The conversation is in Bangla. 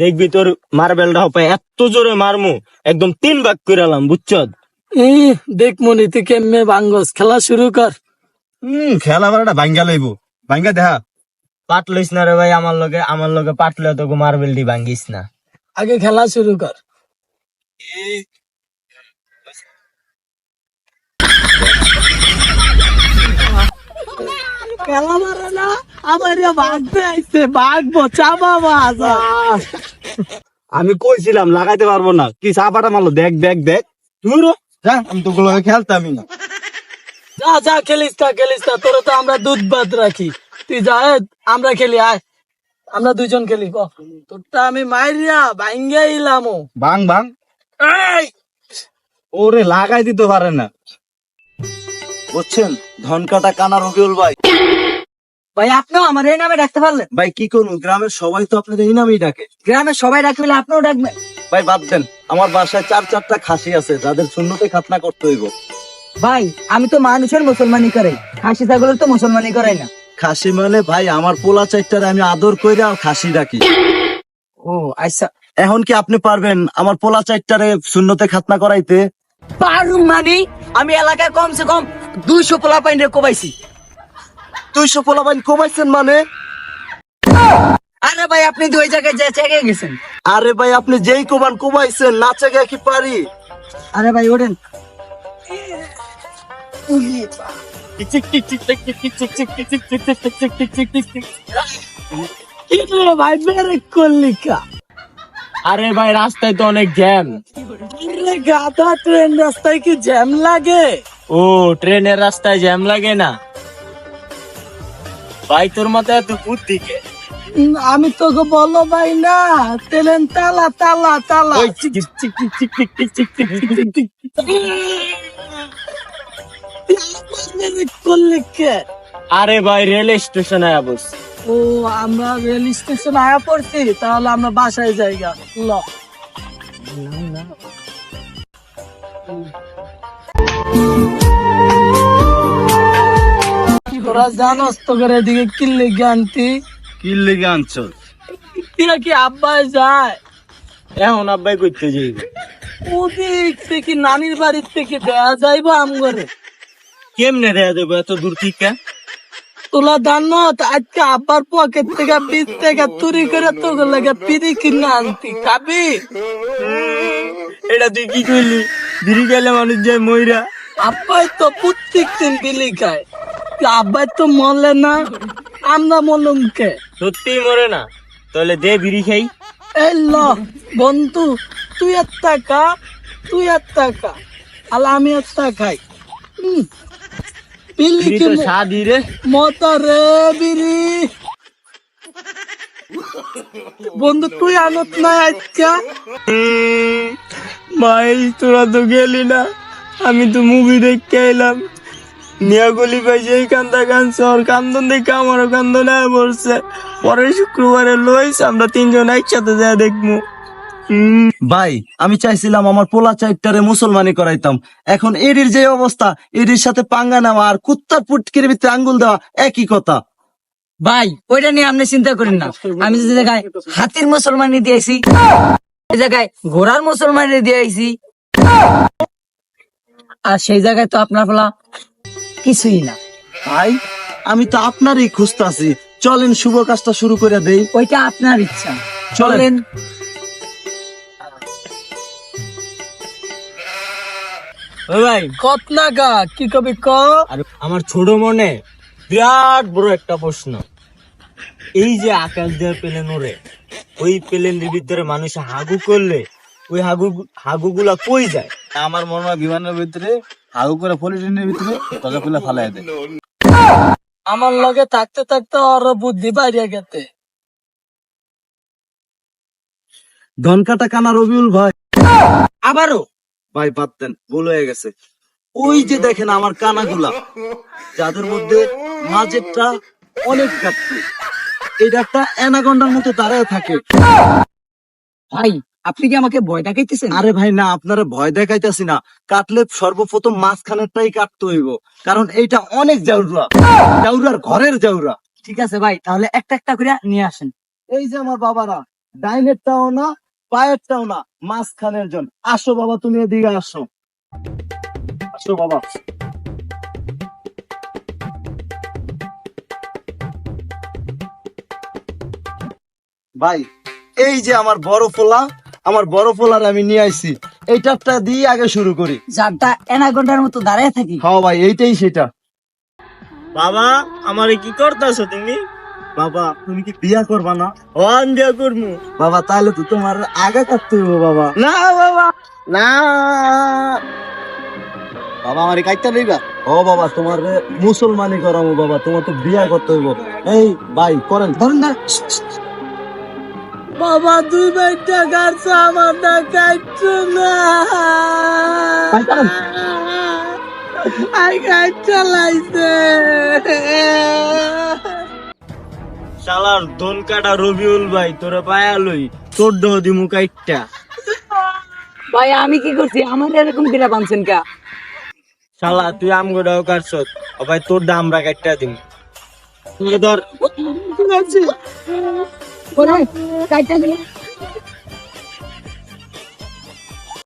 দেখবি তোর মার্বেলটা হবে এত জোরে মারমু একদম 3 ভাগ কইরালাম বুঝছ। দেখ মনি তুই কেমনে ভাঙ্গস, খেলা শুরু কর। খেলা বেড়াটা ভাঙ্গা লইব, ভাঙ্গা দেখা। পাট লইস না রে ভাই, আমার লগে পাটলে তোকে মার্বেলটি ভাঙ্গিস না। আগে খেলা শুরু কর। খেলা মারে না, আমার ভাগতে আইছে, ভাগবো চাপা বাজ। আমি কইছিলাম লাগাইতে পারবো না, কি চাপাটা মারলো, দেখ দেখ দেখ। তুই যা, আমি তো গুলো খেলতামই না। যা যা, খেলিস না, তোরা তো আমরা দুধ ভাত রাখি। তুই যা, আমরা খেলি, আয় আমরা দুইজন খেলি। তোরটা আমি মাইরিয়া ভাঙ্গা ইলাম। ভাঙ ভাঙ। ওরে লাগাই দিতে পারে না, বুঝছেন? ধনকাটা কানা রবিউল ভাই। ভাই আপনিও আমার এই নামে ডাকতে পারলেন? ভাই কি করুন, গ্রামের সবাই তো আপনাদের এই নামেই ডাকে। গ্রামের সবাই ডাকবে, আপনিও ডাকবেন? ভাই বাদ দেন, আমার বাসায় 4-4টা খাসি আছে, যাদের শূন্যতে খাতনা করতে হইব। ভাই আমি তো মানুষের মুসলমানি করাই, খাসি ছাগলের তো মুসলমানি করাই না। খাসি মানে ভাই আমার পোলা চাইটারে আমি আদর কইরা খাসি ডাকি। ও আচ্ছা, এখন কি আপনি পারবেন আমার পোলা চাইটারে শূন্যতে খাতনা করাইতে? পারুম মানে আমি এলাকায় কমসে কম 200 পোলা পাইন কোবাইছি। 200 পোলা বাইন কমাইছেন মানে? আরে ভাই আপনি 2 জায়গায় যে চেকে গেছেন। আরে ভাই আপনি যেই কোবান কমাইছেন, নাচে গে কি পারি? আরে ভাই ওঠেন। ভাই বেরে করলি কা? আরে ভাই রাস্তায় তো অনেক জ্যাম। গাধা, ট্রেন রাস্তায় কি জ্যাম লাগে? ও ট্রেনের রাস্তায় জ্যাম লাগে না? ভাই তোর মাথায় এত বুদ্ধি কে? আমি তোকে বলো ভাই না, ট্রেন তালা তালা তালা। ওই চিক চিক চিক চিক চিক চিক চিক চিক চিক চিক চিক। করলি কে? আরে ভাই রেল স্টেশনে বসছি। ও আমরা রেল স্টেশন আয়া পড়ছি, তাহলে আমরা বাসায় যাইগা। ল তোরা জানোস তোকে এদিকে কিল্লি গানতি? কি লেগে আনছো? কিরা কি আব্বাই যায়? এখন আব্বাই করতে যাইব। ওদিক থেকে নানির বাড়ির থেকে দেয়া যাইবো আমগরে। কেমনে দেয়া দেবো এত দূর থেকে? তোলা জানো আজকে আব্বার পকেট থেকে 20 টাকা চুরি করে তোকে লাগে পিড়ি কিনে আনতি, খাবি? এটা তুই কি কইলি? বিড়ি গেলে মানুষ যায় ময়রা। আব্বাই তো প্রত্যেক দিন বিলি খায়, আব্বাই তো মরলে না, আমরা মরলুম কে? সত্যি মরে না? তাহলে দে বিড়ি খাই। এই ল বন্ধু, তুই 1 টাকা, তুই 1 টাকা, আর আমি 1 টাকা খাই। বিলি বিড়ি কি তো স্বাদই রে। মতো রে বিড়ি। বন্ধু তুই আনত না আজকা? ভাই তোরা তো গেলি না, আমি তো মুভি দেখতে এলাম। নিয়া গলি ভাই সেই কান্দা কানছে, ওর কান্দন দেখে আমারও কান্দন আয়া পড়ছে। পরের শুক্রবারে লইস আমরা 3 জন একসাথে যা দেখবো। ভাই আমি চাইছিলাম আমার পোলা চাইটারে মুসলমানি করাইতাম, এখন এরির যে অবস্থা, এরির সাথে পাঙ্গা নেওয়া আর কুত্তার পুটকির ভিতরে আঙ্গুল দেওয়া একই কথা। ভাই ওইটা নিয়ে আপনি চিন্তা করেন না, আমি যে জায়গায় হাতির মুসলমানি দিয়েছি, এই জায়গায় ঘোড়ার মুসলমানি দিয়েছি, আর সেই জায়গায় তো আপনার বলা কিছুই না। ভাই আমি তো আপনারই খুঁজতাছি, চলেন শুভ কাজটা শুরু করে দেই। ওইটা আপনার ইচ্ছা, চলেন। চলেন। ও ভাই কত নাগা কি কবি ক? আর আমার ছোট মনে বিরাট বড় একটা প্রশ্ন। এই যে আকাশ দিয়ে প্লেন ওরে, ওই প্লেনের ভিতরে মানুষ হাগু করলে ওই হাগুগুলা কই যায়? আমার মনে হয় বিমানের ভিতরে হাগু করে পলিথিনের ভিতরে তজা খুলে ফালাই দেয়। আমার লগে থাকতে থাকতে ওর বুদ্ধি বাইরে গেছে। ধনকাটা কানা রবিউল ভাই। আবারও ভাই বাদ দেন, ভুল হয়ে গেছে। ওই যে দেখেন আমার কানাগুলা, যাদের মধ্যে মাঝেরটা অনেক কাটতো, এটা একটা অ্যানাকন্ডার মতো দাঁড়ায় থাকে। ভাই আপনি কি আমাকে ভয় দেখাইতেছেন? আরে ভাই না, আপনারা ভয় দেখাইতেছি না, কাটলে সর্বপ্রথম মাঝখানেরটাই কাটতে হইব, কারণ এইটা অনেক জাউরা, জাউরার ঘরের জাউরা। ঠিক আছে ভাই, তাহলে একটা একটা করে নিয়ে আসেন। এই যে আমার বাবারা, ডাইনেরটাও না পায়েরটাও না, মাঝখানের জন। আসো বাবা, তুমি এদিকে আসো, আসো বাবা। ভাই, এই যে আমার বড় পোলা, আমার বড় পোলার আমি নিয়ে আইছি, এইটারটা দিয়ে আগে শুরু করি। যারটা এনাকোন্ডার মতো দাঁড়ায় থাকি। হ্যাঁ ভাই, এইটাই সেটা। বাবা আমারে কি করতেছো তুমি? বাবা, তুমি কি বিয়া করবা না? ওয়ান দিয়া করমু। বাবা, তাহলে তো তোমার আগে কাটতে হইব বাবা। না বাবা না। বাবা, আমার কাইটা লইবা? ও বাবা, তোমার মুসলমানি করামো বাবা, তোমার তো বিয়া করতে হইব। এই ভাই করেন, ধরেন না। বাবা 2 টাকা আমার না কাটছো না। ভাই, করেন। আই কাট চালাইছে। শালার দোন কাটা রবিউল ভাই, তোরা পায়া লই তোর দেহ দিমু কাইটটা। ভাই আমি কি করছি? আমার এরকম কিরা বানছেন কা? শালা তুই আমগোটাও কাটছত, ও ভাই তোর দাম আমরা কাটটা দিমু। তুই ধর কাইটা দিন।